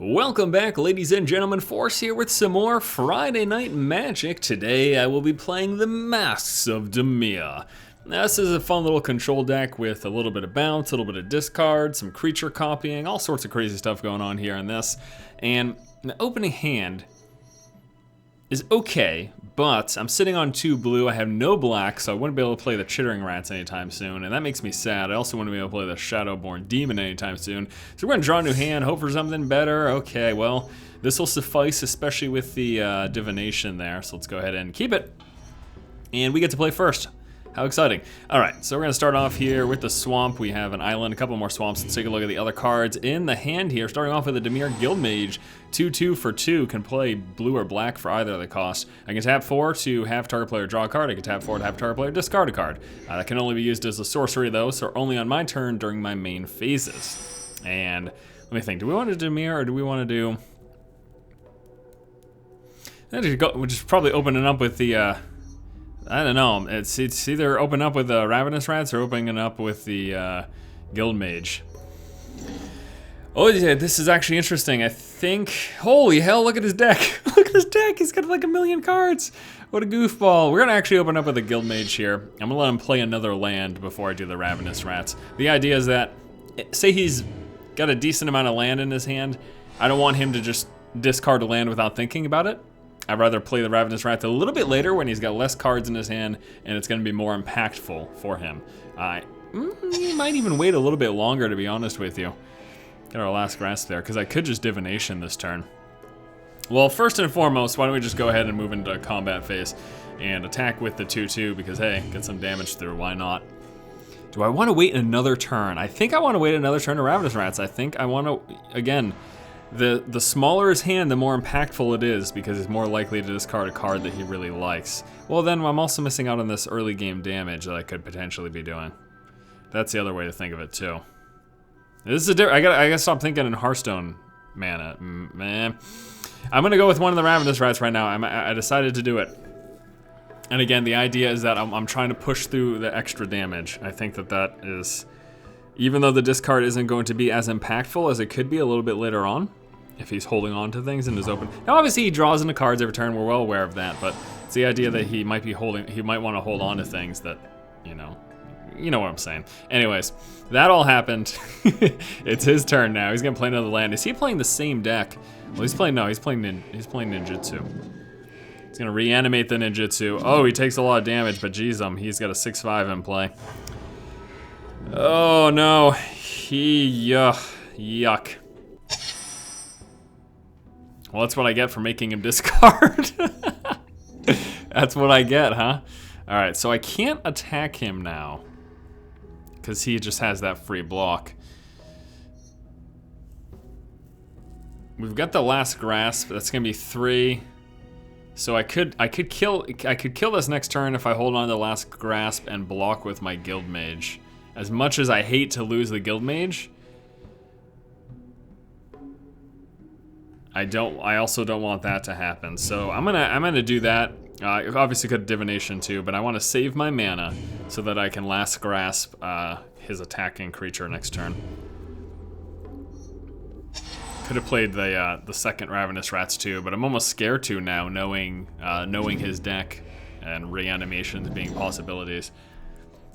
Welcome back, ladies and gentlemen. Force here with some more Friday Night Magic. Today I will be playing the Masks of Damier. Now, this is a fun little control deck with a little bit of bounce, a little bit of discard, some creature copying, all sorts of crazy stuff going on here in this. And the opening hand is okay, but I'm sitting on 2 blue. I have no black, so I wouldn't be able to play the Chittering Rats anytime soon, and that makes me sad. I also wouldn't be able to play the Shadowborn Demon anytime soon. So we're gonna draw a new hand, hope for something better. Okay, well, this will suffice, especially with the divination there, so let's go ahead and keep it. And we get to play first. How exciting. All right, so we're gonna start off here with the swamp. We have an island, a couple more swamps. Let's take a look at the other cards in the hand here. Starting off with a Damier Guild Mage, 2/2 for 2, can play blue or black for either of the costs. I can tap 4 to have target player draw a card. I can tap 4 to have target player discard a card. That can only be used as a sorcery though, so only on my turn during my main phases. And let me think, do we want to do Damier or do we want to do... We'll just probably opening up with the... I don't know. It's either open up with the Ravenous Rats or opening up with the Guild Mage. Oh yeah, this is actually interesting. I think, holy hell, look at his deck. Look at his deck, he's got like 1,000,000 cards. What a goofball. We're gonna actually open up with a Guild Mage here. I'm gonna let him play another land before I do the Ravenous Rats. The idea is that, say he's got a decent amount of land in his hand, I don't want him to just discard a land without thinking about it. I'd rather play the Ravenous Rats a little bit later when he's got less cards in his hand and it's going to be more impactful for him. He might even wait a little bit longer, to be honest with you. Get our last grasp there, because I could just divination this turn. Well, first and foremost, why don't we just go ahead and move into combat phase and attack with the 2/2, because hey, get some damage through, why not? Do I want to wait another turn? I think I want to wait another turn to Ravenous Rats. I think I want to, again... The smaller his hand, the more impactful it is, because he's more likely to discard a card that he really likes. Well, then I'm also missing out on this early game damage that I could potentially be doing. That's the other way to think of it too. This is I gotta stop thinking in Hearthstone mana. Man, I'm gonna go with one of the Ravenous Rats right now. I decided to do it. And again, the idea is that I'm trying to push through the extra damage. I think that is, even though the discard isn't going to be as impactful as it could be a little bit later on, if he's holding on to things and is open. Now obviously he draws into cards every turn, we're well aware of that, but it's the idea that he might want to hold on to things that, you know what I'm saying. Anyways, that all happened. It's his turn now. He's gonna play another land. Is he playing the same deck? Well, he's playing ninjutsu. He's gonna reanimate the ninjutsu. Oh, he takes a lot of damage, but geez, he's got a 6/5 in play. Oh no, yuck. Well, that's what I get for making him discard. That's what I get, huh? All right, so I can't attack him now because he just has that free block. We've got the last grasp. That's gonna be 3. So I could kill this next turn if I hold on to the last grasp and block with my Guild Mage. As much as I hate to lose the Guild Mage, I also don't want that to happen. So I'm gonna do that. Obviously could divination too, but I want to save my mana so that I can last grasp his attacking creature next turn. Could have played the second Ravenous Rats too, but I'm almost scared to now, knowing his deck and reanimations being possibilities.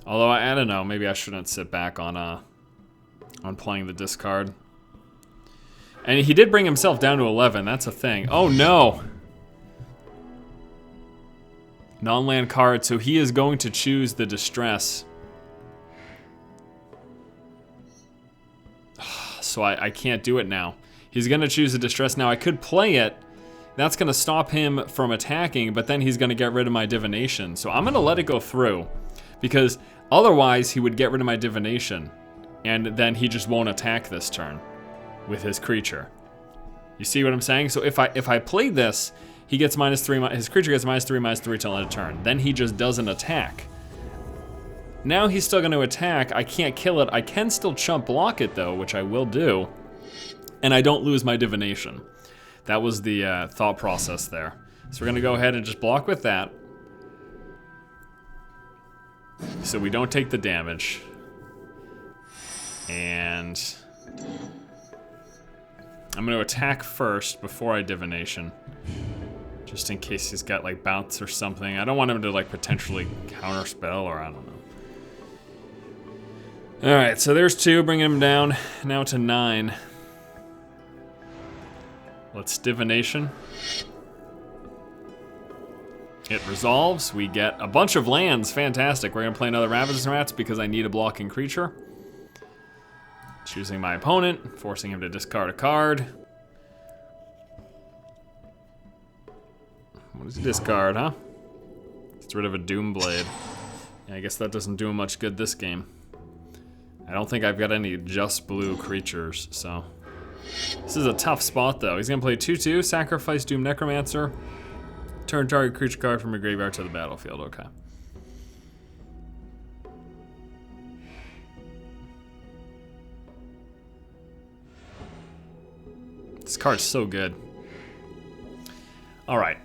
Although I don't know, maybe I shouldn't sit back on playing the discard. And he did bring himself down to 11. That's a thing. Oh no! Non-land card, so he is going to choose the distress. So I can't do it now. He's gonna choose the distress now. I could play it. That's gonna stop him from attacking, but then he's gonna get rid of my divination. So I'm gonna let it go through, because otherwise he would get rid of my divination, and then he just won't attack this turn with his creature. You see what I'm saying? So if I play this, he gets -3, his creature gets -3/-3 till end of turn. Then he just doesn't attack. Now he's still gonna attack. I can't kill it. I can still chump block it though, which I will do. And I don't lose my divination. That was the thought process there. So we're gonna go ahead and just block with that. So we don't take the damage. And I'm going to attack first before I divination. Just in case he's got like bounce or something. I don't want him to like potentially counterspell or I don't know. Alright, so there's 2, bringing him down now to 9. Let's divination. It resolves. We get a bunch of lands. Fantastic. We're going to play another Ravenous Rats because I need a blocking creature. Choosing my opponent, forcing him to discard a card. What does he discard, huh? Gets rid of a Doomblade. Yeah, I guess that doesn't do him much good this game. I don't think I've got any just blue creatures, so. This is a tough spot, though. He's going to play 2/2, sacrifice Doom Necromancer. Turn target creature card from your graveyard to the battlefield. Okay. This card's so good. All right.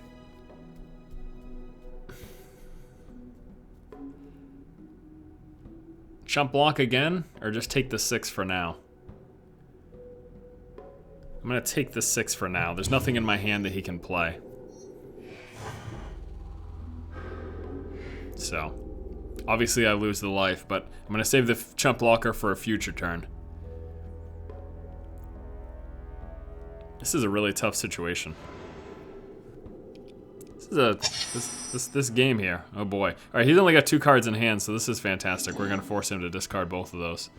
Chump block again, or just take the 6 for now? I'm gonna take the 6 for now. There's nothing in my hand that he can play. So, obviously I lose the life, but I'm gonna save the chump blocker for a future turn. This is a really tough situation. This game here. Oh boy. Alright, he's only got 2 cards in hand, so this is fantastic. We're gonna force him to discard both of those.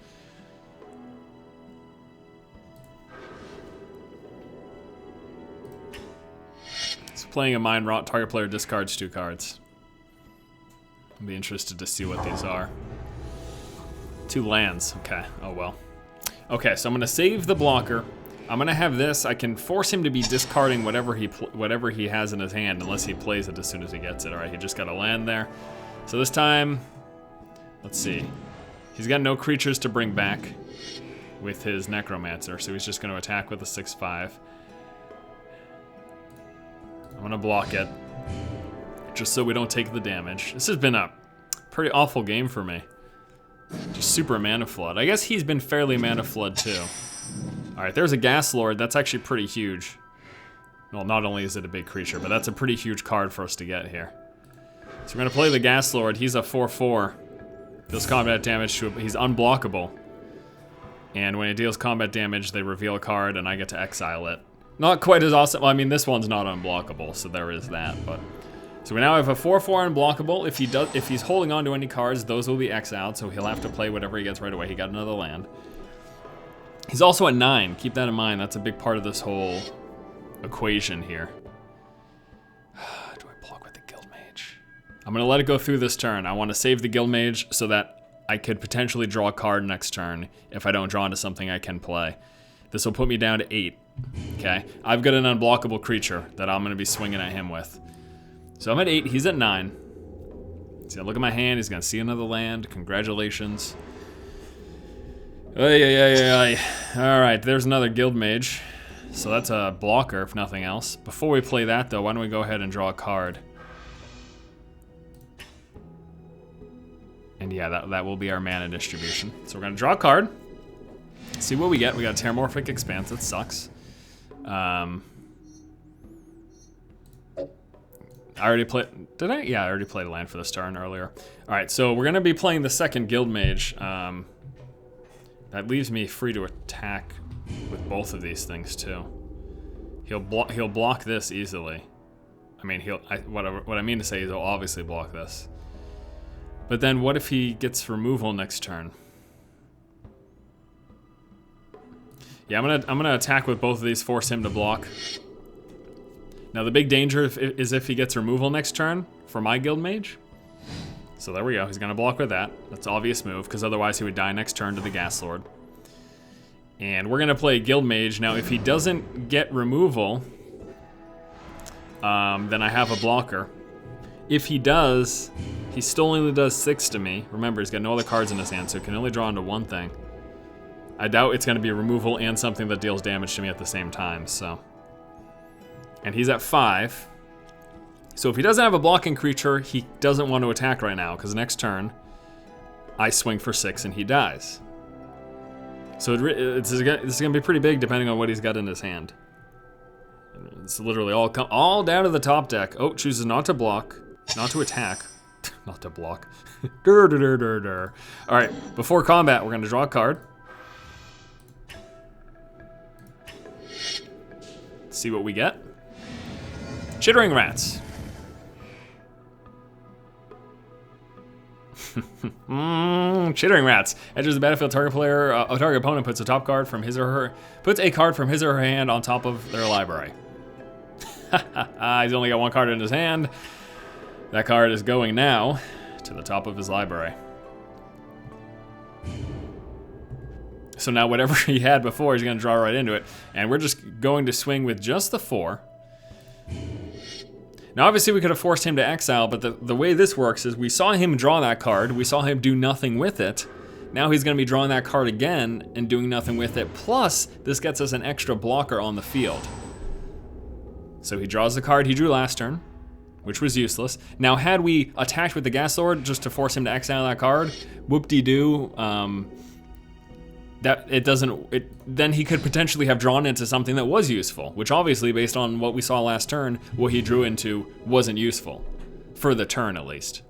He's playing a Mind Rot. Target player discards 2 cards. I'll be interested to see what these are. 2 lands. Okay. Oh well. Okay, so I'm gonna save the blocker. I'm gonna have this. I can force him to be discarding whatever he has in his hand, unless he plays it as soon as he gets it. All right, he just got a land there. So this time, let's see. He's got no creatures to bring back with his Necromancer, so he's just gonna attack with a 6/5. I'm gonna block it, just so we don't take the damage. This has been a pretty awful game for me. Just super mana flood. I guess he's been fairly mana flood too. Alright, there's a Gas Lord. That's actually pretty huge. Well, not only is it a big creature, but that's a pretty huge card for us to get here. So we're going to play the Gas Lord. He's a 4/4. Deals combat damage to he's unblockable. And when he deals combat damage, they reveal a card, and I get to exile it. Not quite as awesome. Well, I mean, this one's not unblockable, so there is that. But so we now have a 4/4 unblockable. If he's holding on to any cards, those will be exiled, so he'll have to play whatever he gets right away. He got another land. He's also at 9. Keep that in mind. That's a big part of this whole equation here. Do I block with the Guild Mage? I'm going to let it go through this turn. I want to save the Guild Mage so that I could potentially draw a card next turn if I don't draw into something I can play. This will put me down to 8. Okay? I've got an unblockable creature that I'm going to be swinging at him with. So I'm at 8. He's at 9. He's going to look at my hand. He's going to see another land. Congratulations. Alright, there's another Guild Mage. So that's a blocker, if nothing else. Before we play that, though, why don't we go ahead and draw a card? And yeah, that will be our mana distribution. So we're going to draw a card. See what we get. We got Terramorphic Expanse. That sucks. I already played... Did I? Yeah, I already played a land for this turn earlier. Alright, so we're going to be playing the second Guild Mage. That leaves me free to attack with both of these things too. He'll block this easily. I mean, what I mean to say is he'll obviously block this. But then what if he gets removal next turn? Yeah, I'm gonna attack with both of these, force him to block. Now the big danger is if he gets removal next turn for my Guild Mage. So there we go, he's gonna block with that. That's an obvious move, because otherwise he would die next turn to the Gas Lord. And we're gonna play Guild Mage. Now if he doesn't get removal, then I have a blocker. If he does, he still only does 6 to me. Remember, he's got no other cards in his hand, so he can only draw into one thing. I doubt it's gonna be removal and something that deals damage to me at the same time, so. And he's at 5. So if he doesn't have a blocking creature, he doesn't want to attack right now, because next turn, I swing for 6 and he dies. So this is gonna be pretty big depending on what he's got in his hand. It's literally all down to the top deck. Oh, chooses not to block, not to attack, not to block. Dur, dur, dur, dur, dur. All right, before combat, we're gonna draw a card. See what we get. Chittering Rats. Chittering Rats. Enters the battlefield. Target player, a target opponent puts a card from his or her hand on top of their library. He's only got one card in his hand. That card is going now to the top of his library. So now whatever he had before, he's gonna draw right into it. And we're just going to swing with just the 4. Now obviously we could have forced him to exile, but the way this works is we saw him draw that card, we saw him do nothing with it. Now he's gonna be drawing that card again and doing nothing with it. Plus, this gets us an extra blocker on the field. So he draws the card he drew last turn, which was useless. Now had we attacked with the Gas Lord just to force him to exile that card, whoop-de-doo, then he could potentially have drawn into something that was useful, which obviously, based on what we saw last turn, what he drew into wasn't useful. For the turn, at least.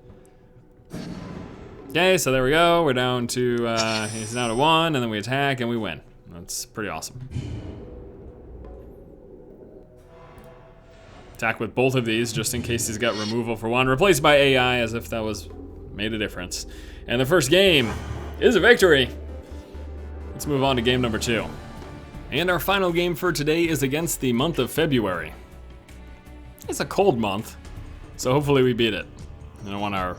Okay, so there we go. We're down to, he's down to 1, and then we attack, and we win. That's pretty awesome. Attack with both of these, just in case he's got removal for 1. Replaced by AI, as if that made a difference. And the first game is a victory. Let's move on to game number 2. And our final game for today is against the month of February. It's a cold month, so hopefully we beat it. I don't want our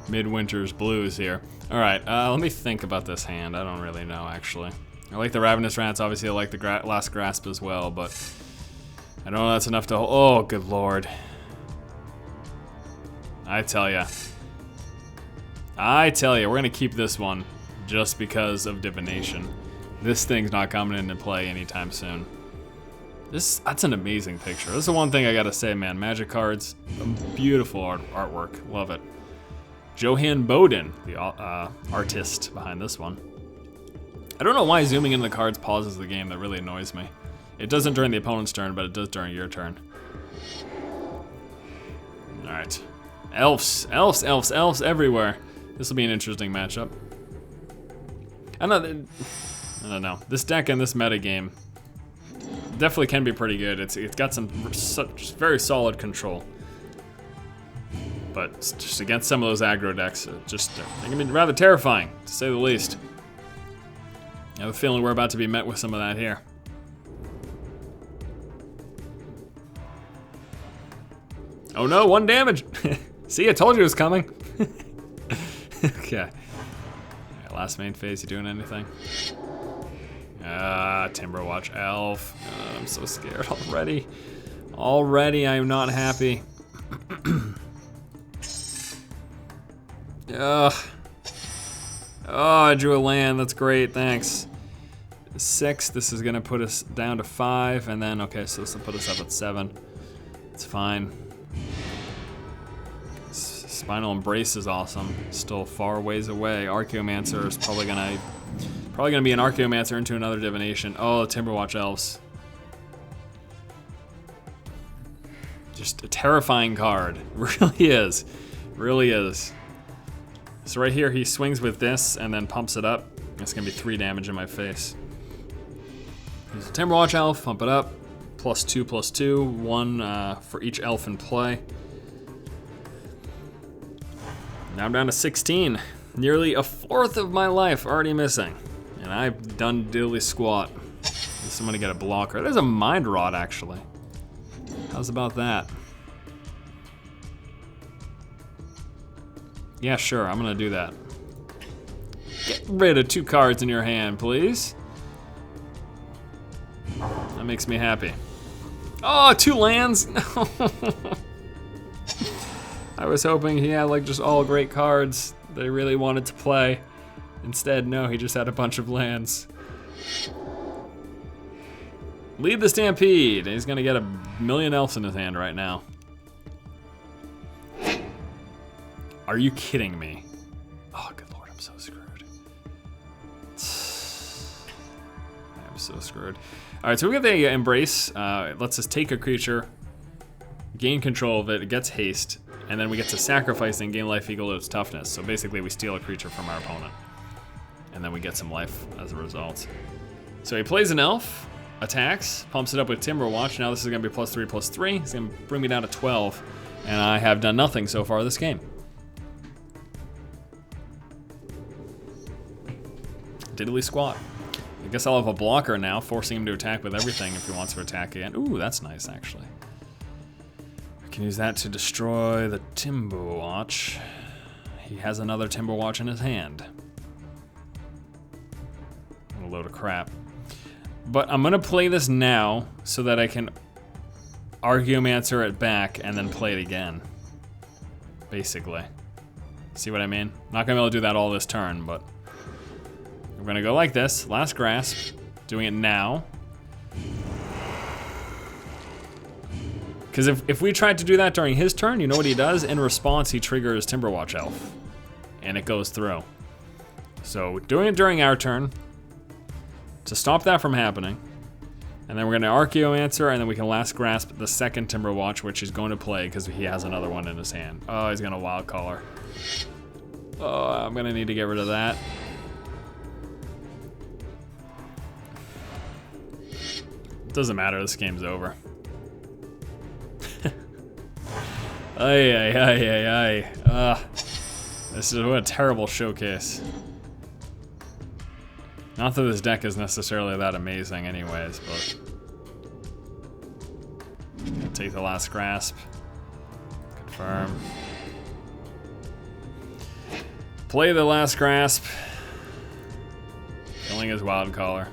midwinter's blues here. All right, let me think about this hand. I don't really know, actually. I like the Ravenous Rats. Obviously, I like the Last Grasp as well, but I don't know that's enough to hold. Oh, good lord. I tell ya, we're gonna keep this one just because of divination. This thing's not coming into play anytime soon. That's an amazing picture. This is the one thing I gotta say, man. Magic cards, beautiful artwork, love it. Johan Bowden, the artist behind this one. I don't know why zooming into the cards pauses the game. That really annoys me. It doesn't during the opponent's turn, but it does during your turn. All right, elves everywhere. This will be an interesting matchup. I don't know. This deck and this meta game definitely can be pretty good. It's got some very solid control, but just against some of those aggro decks, they can be rather terrifying, to say the least. I have a feeling we're about to be met with some of that here. Oh no, 1 damage. See, I told you it was coming. Okay. Last main phase, you doing anything? Timberwatch Elf. I'm so scared already. Already, I am not happy. Ugh. Oh, I drew a land. That's great. Thanks. 6. This is gonna put us down to 5, and then okay, so this will put us up at 7. It's fine. Spinal Embrace is awesome. Still far ways away. Archaeomancer is probably gonna be an Archaeomancer into another divination. Oh, Timberwatch Elves. Just a terrifying card. Really is. Really is. So right here, he swings with this and then pumps it up. It's gonna be 3 damage in my face. Use a Timberwatch Elf, pump it up. +2/+2, 1 for each elf in play. Now I'm down to 16. Nearly 1/4 of my life already missing. And I've done diddly squat. I'm gonna get a blocker. There's a Mind Rot, actually. How's about that? Yeah, sure, I'm gonna do that. Get rid of 2 cards in your hand, please. That makes me happy. Oh, 2 lands! No. I was hoping he had like just all great cards that he really wanted to play. Instead, no, he just had a bunch of lands. Lead the Stampede. He's gonna get 1,000,000 elves in his hand right now. Are you kidding me? Oh, good lord, I'm so screwed. I'm so screwed. All right, so we get the Embrace. It lets us take a creature, gain control of it, it gets haste, and then we get to sacrifice and gain life equal to its toughness. So basically we steal a creature from our opponent, and then we get some life as a result. So he plays an elf, attacks, pumps it up with Timberwatch. Now this is gonna be +3/+3. He's gonna bring me down to 12, and I have done nothing so far this game. Diddly squat. I guess I'll have a blocker now, forcing him to attack with everything if he wants to attack again. Ooh, that's nice, actually. I can use that to destroy the Timberwatch. He has another Timberwatch in his hand. A load of crap. But I'm gonna play this now so that I can Archaeomancer it back and then play it again. Basically. See what I mean? Not gonna be able to do that all this turn, but we're gonna go like this. Last Grasp. Doing it now. Because if we tried to do that during his turn, you know what he does? In response, he triggers Timberwatch Elf. And it goes through. So doing it during our turn to stop that from happening. And then we're gonna Archaeomancer, and then we can Last Grasp the second Timberwatch, which he's going to play because he has another one in his hand. Oh, he's gonna Wild Caller. Oh, I'm gonna need to get rid of that. Doesn't matter, this game's over. Ay. This is what a terrible showcase. Not that this deck is necessarily that amazing anyways, but gonna take the Last Grasp. Confirm. Play the Last Grasp. Killing his Wild Caller.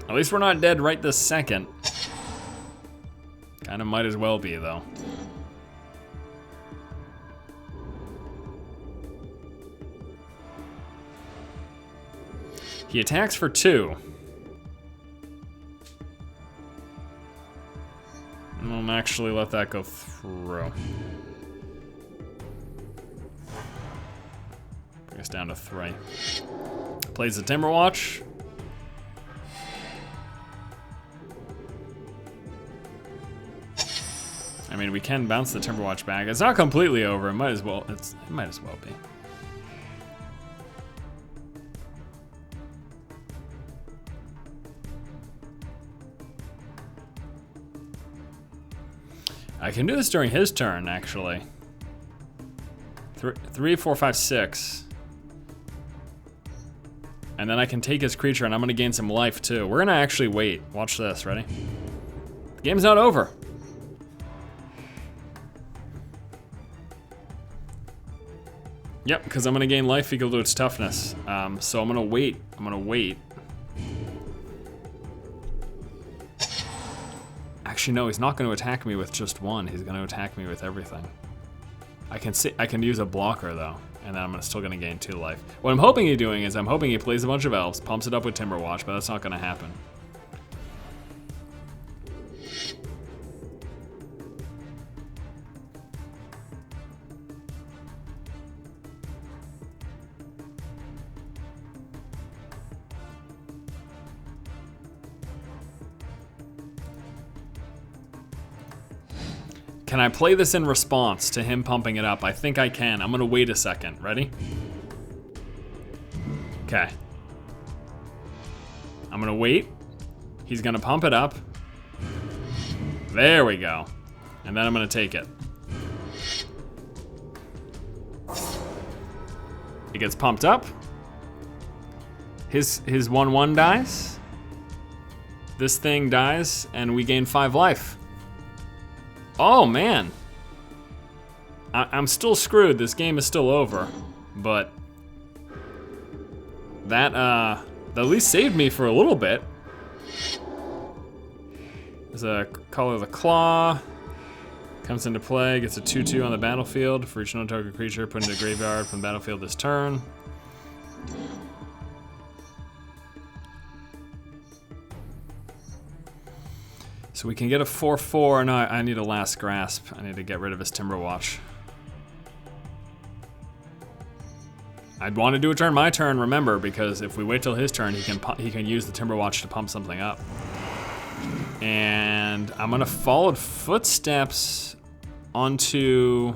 At least we're not dead right this second. Kinda might as well be, though. He attacks for 2. I'll actually let that go through. Bring us down to 3. Plays the Timberwatch. I mean, we can bounce the Timberwatch back. It's not completely over. It might as well. It might as well be. I can do this during his turn, actually. 3, 4, 5, 6. And then I can take his creature, and I'm gonna gain some life too. We're gonna actually wait. Watch this. Ready? The game's not over. Yep, because I'm gonna gain life equal to its toughness. So I'm gonna wait. Actually, no, he's not gonna attack me with just one. He's gonna attack me with everything. I can use a blocker though, and then I'm still gonna gain 2 life. What I'm hoping he's doing is I'm hoping he plays a bunch of elves, pumps it up with Timberwatch, but that's not gonna happen. Can I play this in response to him pumping it up? I think I can. I'm gonna wait a second. Ready? Okay. I'm gonna wait. He's gonna pump it up. There we go. And then I'm gonna take it. It gets pumped up. His 1/1 dies. This thing dies, and we gain 5 life. Oh man, I'm still screwed. This game is still over, but that at least saved me for a little bit. There's a Call of the Claw, comes into play, gets a 2/2 on the battlefield for each non-token creature put into the graveyard from the battlefield this turn. So we can get a 4/4. No, I need a Last Grasp. I need to get rid of his Timberwatch. I'd want to do it during my turn, remember, because if we wait till his turn, he can use the Timberwatch to pump something up. And I'm gonna follow footsteps onto...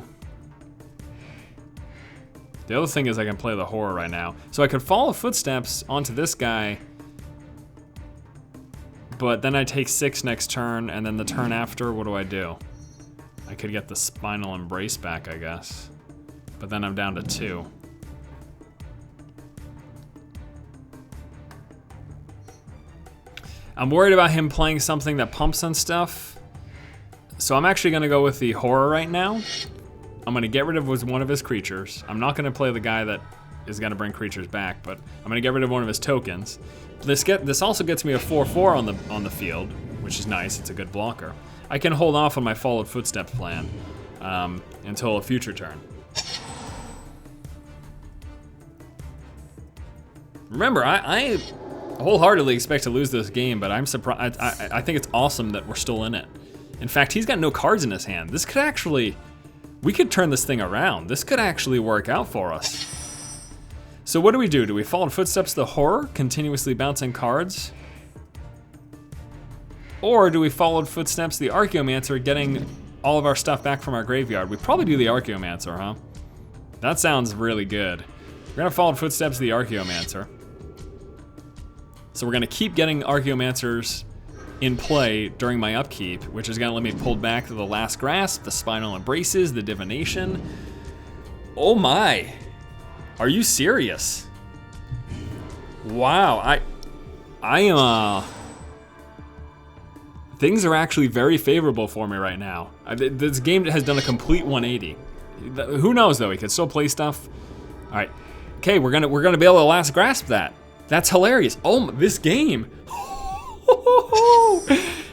The other thing is I can play the horror right now. So I could follow footsteps onto this guy, but then I take 6 next turn, and then the turn after, what do? I could get the Spinal Embrace back, I guess. But then I'm down to 2. I'm worried about him playing something that pumps and stuff. So I'm actually gonna go with the horror right now. I'm gonna get rid of one of his creatures. I'm not gonna play the guy that is gonna bring creatures back, but I'm gonna get rid of one of his tokens. This also gets me a 4/4 on the field, which is nice. It's a good blocker. I can hold off on my followed footsteps plan until a future turn. Remember, I wholeheartedly expect to lose this game, but I'm surprised. I think it's awesome that we're still in it. In fact, he's got no cards in his hand. This could actually, we could turn this thing around. This could actually work out for us. So what do? Do we follow footsteps the horror, continuously bouncing cards? Or do we follow footsteps the Archaeomancer, getting all of our stuff back from our graveyard? We probably do the Archaeomancer, huh? That sounds really good. We're gonna follow footsteps the Archaeomancer. So we're gonna keep getting Archaeomancers in play during my upkeep, which is gonna let me pull back to the Last Grasp, the Spinal Embraces, the Divination. Oh my, are you serious? Wow, I am, things are actually very favorable for me right now. This game has done a complete 180. Who knows though, he could still play stuff. All right, okay, we're gonna be able to Last Grasp that. That's hilarious. Oh, this game.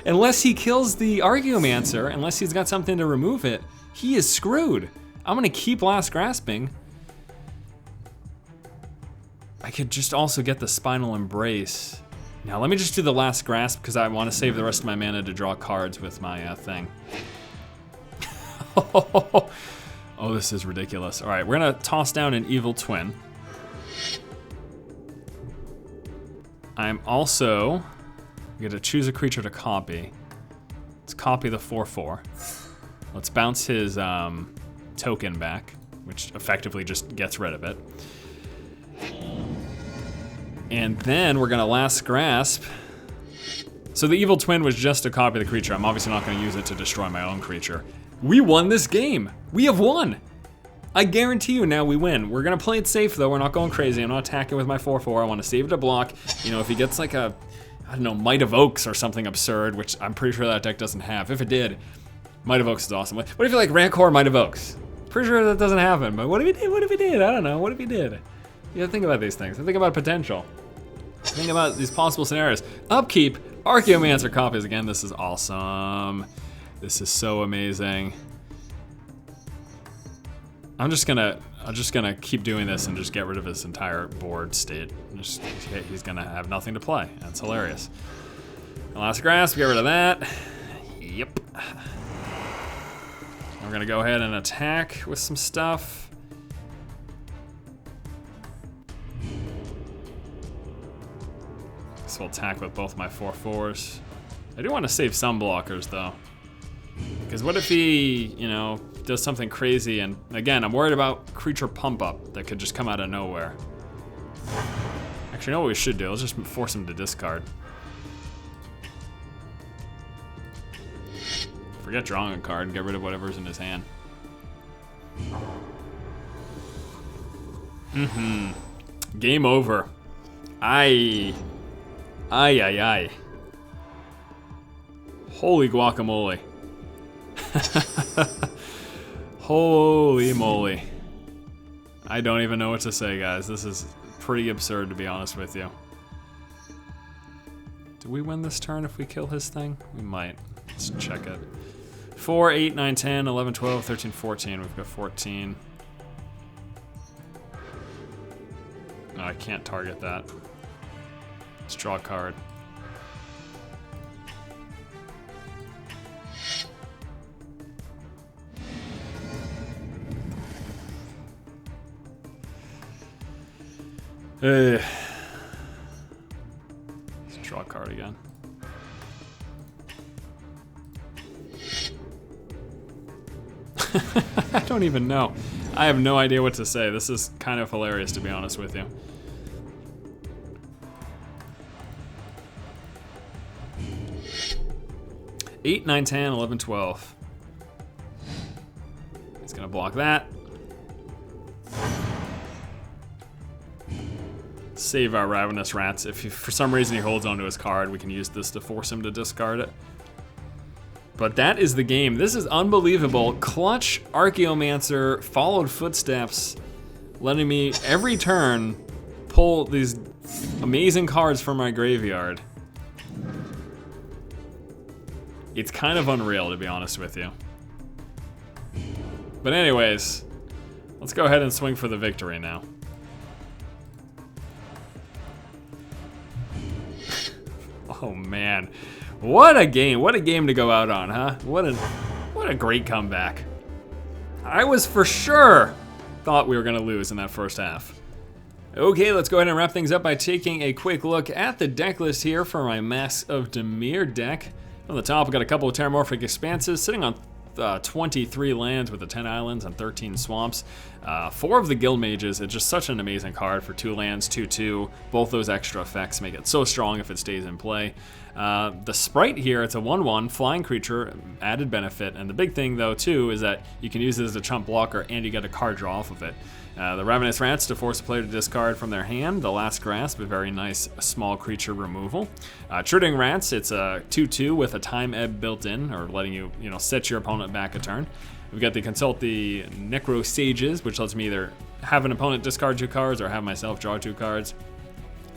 Unless he kills the Archaeomancer, unless he's got something to remove it, he is screwed. I'm gonna keep Last Grasping. I could just also get the Spinal Embrace. Now let me just do the Last Grasp because I want to save the rest of my mana to draw cards with my thing. Oh, this is ridiculous. All right, we're gonna toss down an Evil Twin. I'm also gonna choose a creature to copy. Let's copy the 4/4. Let's bounce his token back, which effectively just gets rid of it. And then we're gonna Last Grasp. So the Evil Twin was just to copy the creature. I'm obviously not gonna use it to destroy my own creature. We won this game. We have won. I guarantee you now we win. We're gonna play it safe though. We're not going crazy. I'm not attacking with my 4/4. I wanna save it to block. You know, if he gets like a, I don't know, Might of Oaks or something absurd, which I'm pretty sure that deck doesn't have. If it did, Might of Oaks is awesome. What if you like Rancor Might of Oaks? Pretty sure that doesn't happen, but what if he did? What if he did? I don't know, what if he did? You gotta think about these things. Think about potential. Think about these possible scenarios. Upkeep, Archaeomancer copies again. This is awesome. This is so amazing. I'm just gonna keep doing this and just get rid of his entire board state. He's gonna have nothing to play. That's hilarious. Last Grasp, get rid of that. Yep. We're gonna go ahead and attack with some stuff. Guess we'll attack with both my 4/4s. I do want to save some blockers though. Because what if he, you know, does something crazy, and again, I'm worried about creature pump up that could just come out of nowhere. Actually, you know what we should do? Let's just force him to discard. Forget drawing a card and get rid of whatever's in his hand. Game over. Aye. Aye, aye, aye. Holy guacamole. Holy moly. I don't even know what to say, guys. This is pretty absurd, to be honest with you. Do we win this turn if we kill his thing? We might. Let's check it. 4, 8, 9, 10, 11, 12, 13, 14. We've got 14. No, I can't target that. Let's draw a card. Let's draw a card again. I don't even know. I have no idea what to say. This is kind of hilarious, to be honest with you. Eight, 9, 10, 11, 12. He's gonna block that. Save our Ravenous Rats. If for some reason he holds onto his card, we can use this to force him to discard it. But that is the game. This is unbelievable. Clutch Archaeomancer, followed footsteps, letting me every turn pull these amazing cards from my graveyard. It's kind of unreal, to be honest with you. But anyways, let's go ahead and swing for the victory now. Oh man, what a game! What a game to go out on, huh? What a great comeback. I was for sure thought we were gonna lose in that first half. Okay, let's go ahead and wrap things up by taking a quick look at the deck list here for my Masks of Damier deck. On the top, we got a couple of Terramorphic Expanses sitting on 23 lands with the 10 islands and 13 swamps. 4 of the Guild Mages. It's just such an amazing card for 2 lands, 2/2. Both those extra effects make it so strong if it stays in play. The Sprite here, it's a 1/1 flying creature, added benefit. And the big thing though too is that you can use it as a chump blocker and you get a card draw off of it. The Ravenous Rats to force a player to discard from their hand. The Last Grasp, a very nice small creature removal. Truding Rats, it's a 2/2 with a time ebb built in, or letting you, set your opponent back a turn. We've got the Consult the Necro Sages, which lets me either have an opponent discard 2 cards or have myself draw 2 cards.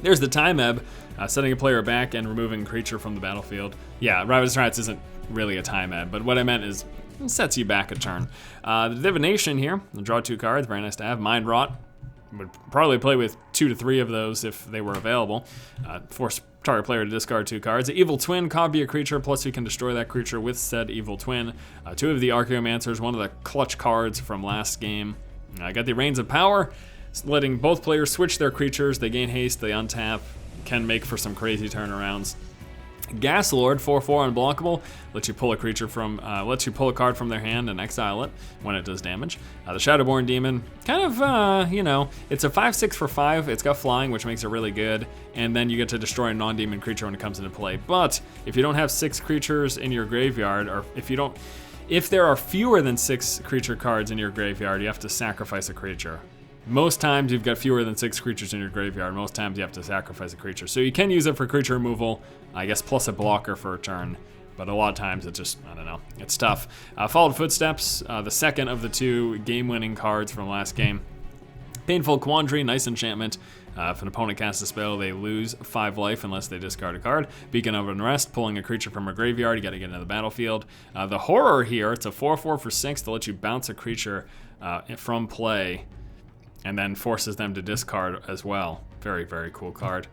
There's the Time Ebb, setting a player back and removing a creature from the battlefield. Yeah, Ravenous Rats isn't really a Time Ebb, but what I meant is it sets you back a turn. The Divination here, I'll draw 2 cards, very nice to have. Mind Rot, would probably play with 2 to 3 of those if they were available. Force target player to discard 2 cards. The Evil Twin, copy a creature, plus you can destroy that creature with said Evil Twin. 2 of the Archaeomancers, one of the clutch cards from last game. I got the Reigns of Power, letting both players switch their creatures. They gain haste, they untap, can make for some crazy turnarounds. Gas Lord, 4/4 unblockable, lets you pull a creature from, lets you pull a card from their hand and exile it when it does damage. The Shadowborn Demon, kind of, it's a 5/6 for 5. It's got flying, which makes it really good, and then you get to destroy a non-demon creature when it comes into play. But if you don't have 6 creatures in your graveyard, or if there are fewer than 6 creature cards in your graveyard, you have to sacrifice a creature. Most times you've got fewer than 6 creatures in your graveyard. Most times you have to sacrifice a creature. So you can use it for creature removal, I guess, plus a blocker for a turn. But a lot of times it just, I don't know, it's tough. Followed Footsteps, the second of the 2 game-winning cards from last game. Painful Quandary, nice enchantment. If an opponent casts a spell, they lose 5 life unless they discard a card. Beacon of Unrest, pulling a creature from a graveyard, you gotta get into the battlefield. The Horror here, it's a 4/4 for 6 to let you bounce a creature from play, and then forces them to discard as well. Very, very cool card.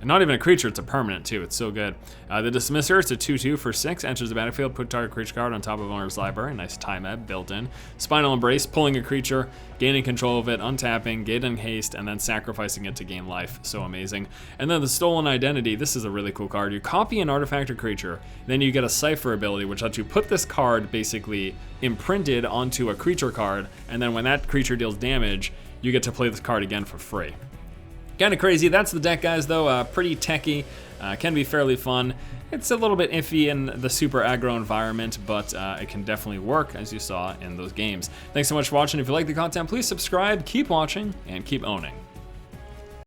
And not even a creature, it's a permanent too. It's so good. The Dismisser, it's a 2/2 for 6. Enters the battlefield, put target creature card on top of owner's library. Nice time ebb built in. Spinal Embrace, pulling a creature, gaining control of it, untapping, gaining haste, and then sacrificing it to gain life. So amazing. And then the Stolen Identity, this is a really cool card. You copy an artifact or creature, then you get a Cipher ability, which lets you put this card basically imprinted onto a creature card, and then when that creature deals damage, you get to play this card again for free. Kind of crazy. That's the deck, guys, though. Pretty techy. Can be fairly fun. It's a little bit iffy in the super aggro environment, but it can definitely work, as you saw in those games. Thanks so much for watching. If you like the content, please subscribe, keep watching, and keep owning.